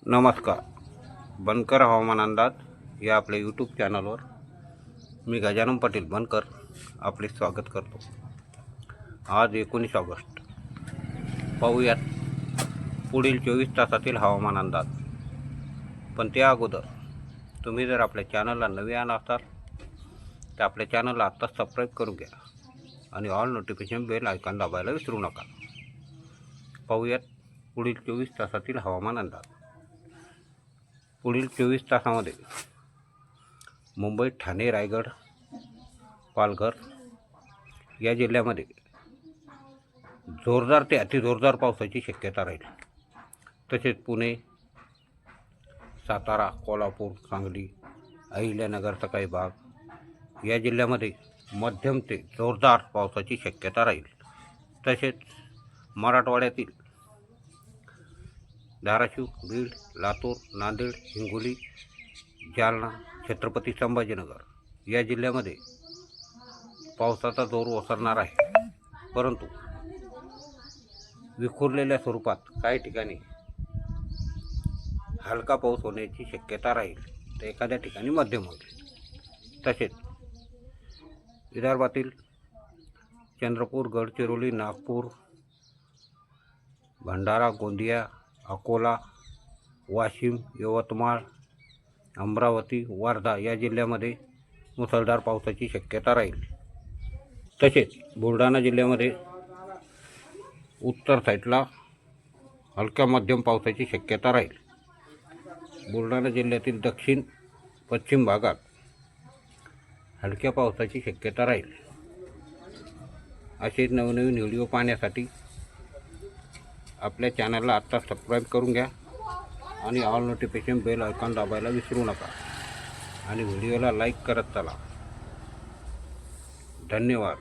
नमस्कार. बनकर हवामान अंदाज या आपल्या यूट्यूब चॅनलवर मी गजानन पाटील बनकर आपले स्वागत करतो. आज 19 ऑगस्ट. पाहूयात पुढील 24 तासातील हवामान अंदाज. पण त्या अगोदर तुम्ही जर आपल्या चॅनलला नवीन असाल तर आपल्या चॅनलला आत्ता सबस्क्राईब करून घ्या आणि ऑल नोटिफिकेशन बेल आयकॉन दाबायला विसरू नका. पाहूयात पुढील 24 तासातील हवामान अंदाज. पुढील 24 तासामध्ये मुंबई, ठाणे, रायगड, पालघर या जिल्ह्यामध्ये जोरदार ते अतिजोरदार पावसाची शक्यता राहील. तसेच पुणे, सातारा, कोल्हापूर, सांगली, अहिल्यानगरचा काही भाग या जिल्ह्यामध्ये मध्यम ते जोरदार पावसाची शक्यता राहील. तसेच मराठवाड्यातील धाराशिव, बीड, लातूर, नांदेड, हिंगोली, जालना, छत्रपती संभाजीनगर या जिल्ह्यामध्ये पावसाचा जोर ओसरणार आहे. परंतु विखुरलेल्या स्वरूपात काही ठिकाणी हलका पाऊस होण्याची शक्यता राहील, तर एखाद्या ठिकाणी मध्यम होईल. तसेच विदर्भातील चंद्रपूर, गडचिरोली, नागपूर, भंडारा, गोंदिया, अकोला, वाशिम, यवतमाळ, अमरावती, वर्धा या जिल्ह्यामध्ये मुसळधार पावसाची शक्यता राहील. तसेच बुलढाणा जिल्ह्यामध्ये उत्तर साईडला हलक्या मध्यम पावसाची शक्यता राहील. बुलढाणा जिल्ह्यातील दक्षिण पश्चिम भागात हलक्या पावसाची शक्यता राहील. असे नवनवीन व्हिडिओ पाहण्यासाठी आपल्या चॅनलला आत्ता सबस्क्राईब करून घ्या आणि ऑल नोटिफिकेशन बेल आयकॉन दाबायला विसरू नका आणि व्हिडिओला लाईक करत चला. धन्यवाद.